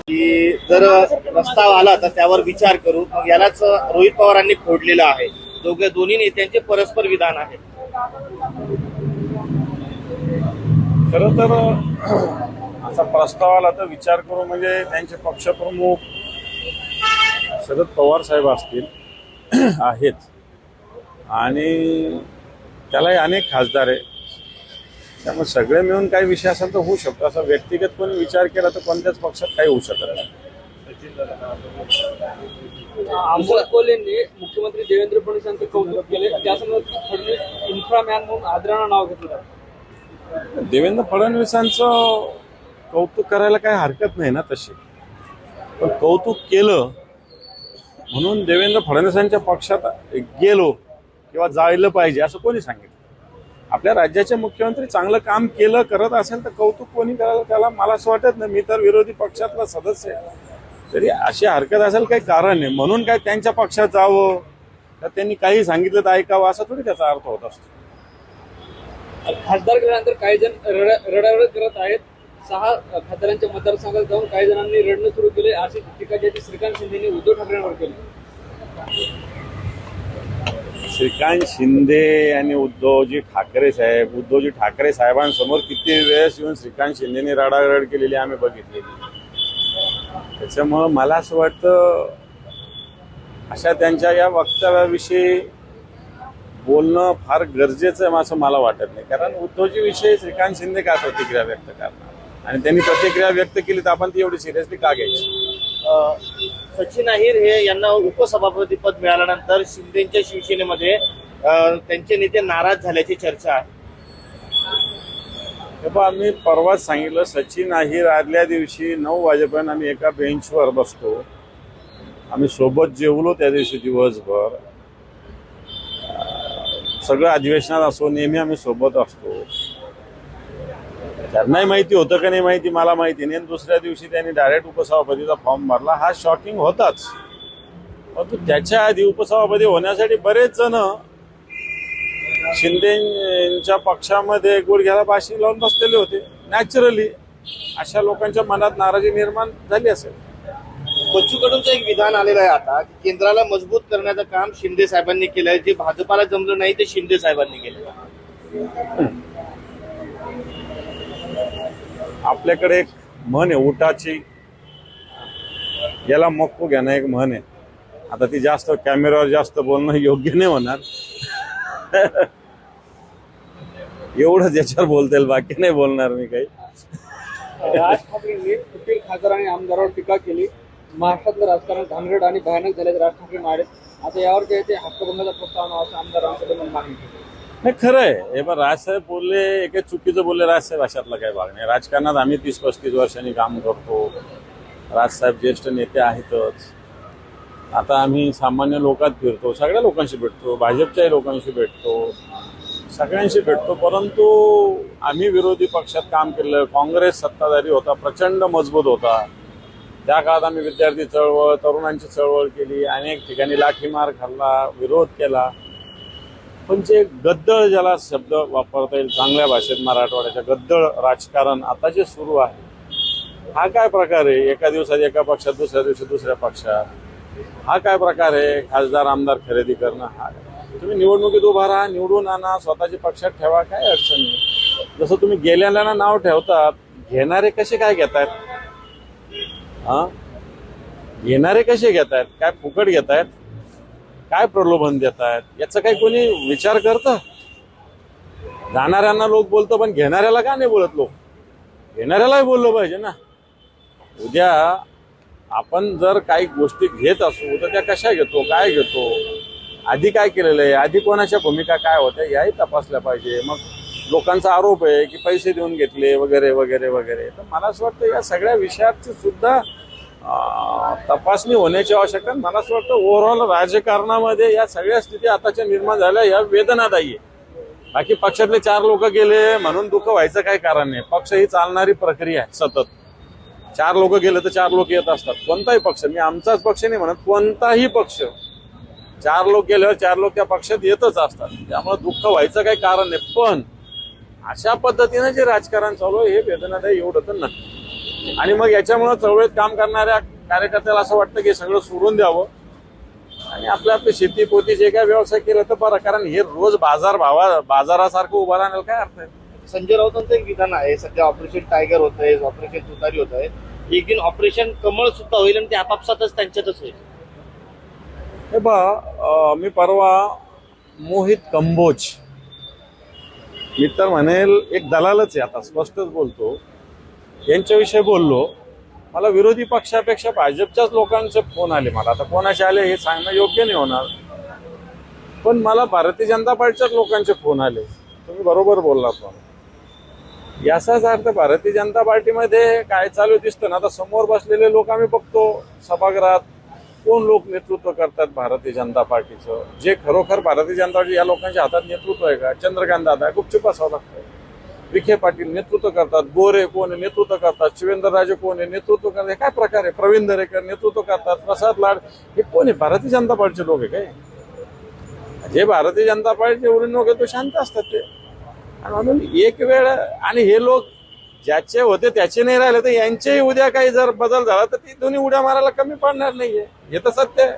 की जर प्रस्ताव आला तर त्यावर विचार करू, मग यालाच रोहित पवारांनी फोडलेलं आहे. दोन्ही नेत्यांचे परस्पर विधान आहे. खरं तर असा प्रस्ताव आला तर विचार करू म्हणजे त्यांचे पक्षप्रमुख शरद पवार साहेब असतील आहेत, आणि त्यालाही अनेक खासदार आहे. त्यामुळे सगळे मिळून काही विषय असेल तर होऊ शकतो. असा व्यक्तिगत कोणी विचार केला तर कोणत्याच पक्षात काही होऊ शकत नाही. अमोल कोल्हेंनी मुख्यमंत्री देवेंद्र फडणवीस यांचं कौतुक केले. त्यासंदर्भात फडणवीस इन्फ्रामॅन म्हणून आदरानं नाव घेतलं. देवेंद्र फडणवीसांचं कौतुक करायला काही हरकत नाही ना तशी, पण कौतुक केलं म्हणून देवेंद्र फडणवीसांच्या पक्षात गेलो किंवा जायला पाहिजे असं कोणी सांगितलं? आपल्या राज्याचे मुख्यमंत्री चांगलं काम केलं करत असेल तर कौतुक कोणी करायला त्याला मला असं वाटत नाही. मी तर विरोधी पक्षातला सदस्य आहे, तरी अशी हरकत असेल काही कारण नाही म्हणून काय त्यांच्या पक्षात जावं तर त्यांनी काही सांगितलं तर ऐकावं असा थोडी त्याचा अर्थ होत असतो. खासदार केल्यानंतर काही जण रडारड करत आहेत. 6 खासदारांच्या मतदारसंघात जाऊन काही जणांनी रडणं सुरू केले. अशी टीका ज्याची श्रीकांत शिंदेने उद्धव ठाकरेंवर केली. श्रीकांत शिंदे आणि उद्धवजी ठाकरे साहेबांसमोर किती वेळेस येऊन श्रीकांत शिंदेने रडारड केलेली आम्ही बघितलेली. त्याच्यामुळं मला असं वाटतं अशा त्यांच्या या वक्तव्याविषयी बोलणं फार गरजेचं आहे असं मला वाटत नाही. कारण उद्धवजी विषयी श्रीकांत शिंदे का प्रतिक्रिया व्यक्त करणार, आणि त्यांनी प्रतिक्रिया व्यक्त केली तर आपण ती एवढी सिरियसली का घ्यायची? सचिन अहिर हे यांना उपसभापती पद मिळाल्यानंतर शिंदेच्या शिवसेनेमध्ये त्यांचे नेते नाराज झाल्याची चर्चा आहे. हे पहा, आम्ही परवाच सांगितलं, सचिन अहिर आदल्या दिवशी 9 वाजेपर्यंत आम्ही एका बेंचवर बसतो, आम्ही सोबत जेवलो त्या दिवशी दिवसभर. सगळं अधिवेशनात असो नेहमी आम्ही सोबत असतो. त्यांनाही माहिती होतं का नाही माहिती मला माहिती नाही. दुसऱ्या दिवशी त्यांनी डायरेक्ट उपसभापतीचा फॉर्म भरला. हा शॉकिंग होताच, परंतु त्याच्या आधी उपसभापती होण्यासाठी बरेच जण शिंदेच्या पक्षामध्ये गुडघ्याला बाशिंग लावून बसलेले होते. नॅचरली अशा लोकांच्या मनात नाराजी निर्माण झाली असेल. बच्चू कडूंचं एक विधान आलेलं आहे आता की केंद्राला मजबूत करण्याचं काम शिंदे साहेबांनी केलंय. जे भाजपाला जमलं नाही ते शिंदे साहेबांनी केलं. आपल्याकडे एक म्हण आहे उठाची, याला मक्कू घेणं एक म्हण आहे. आता ती जास्त कॅमेऱ्यावर जास्त बोलणं योग्य नाही होणार. एवढंच याच्यावर बोलता येईल, बाकी नाही बोलणार मी काही. राज ठाकरेंनी कुठील खासदार आणि आमदारावर टीका केली. महाराष्ट्रातलं राजकारण घाणेरडं आणि भयानक झाल्याचं राज ठाकरे म्हणाले. आता यावर ते हक्कभंगाचा प्रस्ताव आणावा असं आमदारांकडून मागणी केली. नाही, खरं आहे हे. पण राजसाहेब बोलले, एक चुकीचं बोलले राजसाहेब, अशातला काही भाग नाही. राजकारणात आम्ही 30-35 वर्षांनी काम करतो. राजसाहेब ज्येष्ठ नेते आहेतच. आता आम्ही सामान्य लोकात फिरतो, सगळ्या लोकांशी भेटतो, भाजपच्याही लोकांशी भेटतो, सगळ्यांशी भेटतो. परंतु आम्ही विरोधी पक्षात काम केलं. काँग्रेस सत्ताधारी होता, प्रचंड मजबूत होता. त्या काळात आम्ही विद्यार्थी चळवळ, तरुणांची चळवळ केली, अनेक ठिकाणी लाठीमार खाल्ला, विरोध केला. पण जे गद्दळ, ज्याला शब्द वापरता येईल चांगल्या भाषेत मराठवाड्याच्या, गद्दळ राजकारण आता जे सुरू आहे, हा काय प्रकार आहे? एका दिवसात एका पक्षात, दुसऱ्या दिवशी दुसऱ्या पक्षात, हा काय प्रकार आहे? खासदार आमदार खरेदी करणं, हा तुम्ही निवडणुकीत उभा राहा, निवडून आणा, स्वतःच्या पक्षात ठेवा, काय अडचण नाही. जसं तुम्ही गेल्याला नाव ठेवतात, घेणारे कसे काय घेतायत? हा, घेणारे कसे घेतायत? काय फुकट घेतायत? काय प्रलोभन देत आहेत? याचा काही कोणी विचार करतं? जाणाऱ्यांना लोक बोलतं, पण घेणाऱ्याला का नाही बोलत? लोक घेणाऱ्यालाही बोललं पाहिजे ना. उद्या आपण जर काही गोष्टी घेत असू तर त्या कशा घेतो, काय घेतो, आधी काय केलेलं आहे, आधी कोणाच्या भूमिका काय होत्या, याही तपासल्या पाहिजे. मग लोकांचा आरोप आहे की पैसे देऊन घेतले वगैरे वगैरे वगैरे. तर मला असं वाटतं या सगळ्या विषयाची सुद्धा तपासणी होण्याची आवश्यकता. मला असं वाटतं ओव्हरऑल राजकारणामध्ये या सगळ्या स्थिती आताच्या निर्माण झाल्या, या वेदनादायी आहे. बाकी पक्षातले 4 लोक गेले म्हणून दुःख व्हायचं काही कारण नाही. पक्ष ही चालणारी प्रक्रिया आहे सतत. 4 लोक गेले तर 4 लोक येत असतात. कोणताही पक्ष, मी आमचाच पक्ष नाही म्हणत, कोणताही पक्ष, 4 लोक गेल्यावर 4 लोक त्या पक्षात येतच असतात. त्यामुळे दुःख व्हायचं काही कारण नाही. पण अशा पद्धतीने जे राजकारण चालू आहे हे वेदनादायी, एवढं तर नक्की. आणि मग याच्यामुळे चळवळीत काम करणाऱ्या कार्यकर्त्याला असं वाटतं की हे सगळं सोडून द्यावं आणि आपल्या शेती पोती जे काय व्यवसाय केलं तर बरं, कारण हे रोज बाजारासारखं उभं राहण्याला काय अर्थ आहे. संजय राऊतांचं एक विधान आहे, सध्या ऑपरेशन टायगर होत आहे, ऑपरेशन तुतारी होत आहे, एक दिन ऑपरेशन कमळ सुद्धा होईल आणि ते आपापसातच त्यांच्यातच होईल. हे मी परवा मोहित कंबोज, मी तर म्हणेल एक दलालच आहे, आता स्पष्टच बोलतो, यांच्याविषयी बोललो. मला विरोधी पक्षापेक्षा भाजपच्याच लोकांचे फोन आले. मला आता कोणाचे आले हे सांगणं योग्य नाही होणार, पण मला भारतीय जनता पार्टीच्याच लोकांचे फोन आले. तुम्ही बरोबर बोललात. याचाच अर्थ भारतीय जनता पार्टीमध्ये काय चालू दिसतं ना, आता समोर बसलेले लोक आम्ही बघतो सभागृहात, कोण लोक नेतृत्व करतात भारतीय जनता पार्टीचं, जे खरोखर भारतीय जनता पार्टी या लोकांच्या हातात नेतृत्व आहे का? चंद्रकांत दादा गुपचूप असावं लागतं. विखे पाटील नेतृत्व करतात, गोरे कोण नेतृत्व करतात, शिवेंद्रराजे कोण नेतृत्व करतात, हे काय प्रकार आहे? प्रवीण दरेकर नेतृत्व करतात, प्रसाद लाड, हे कोण आहे? भारतीय जनता पार्टीचे लोक आहे काय? जे भारतीय जनता पार्टीचे उरून लोक आहे तो शांत असतात ते. आणि म्हणून एक वेळ, आणि हे लोक ज्याचे होते त्याचे नाही राहिले तर यांचेही उद्या काही जर बदल झाला तर ती दोन्ही उड्या मारायला कमी पडणार नाहीये, हे तर सत्य आहे.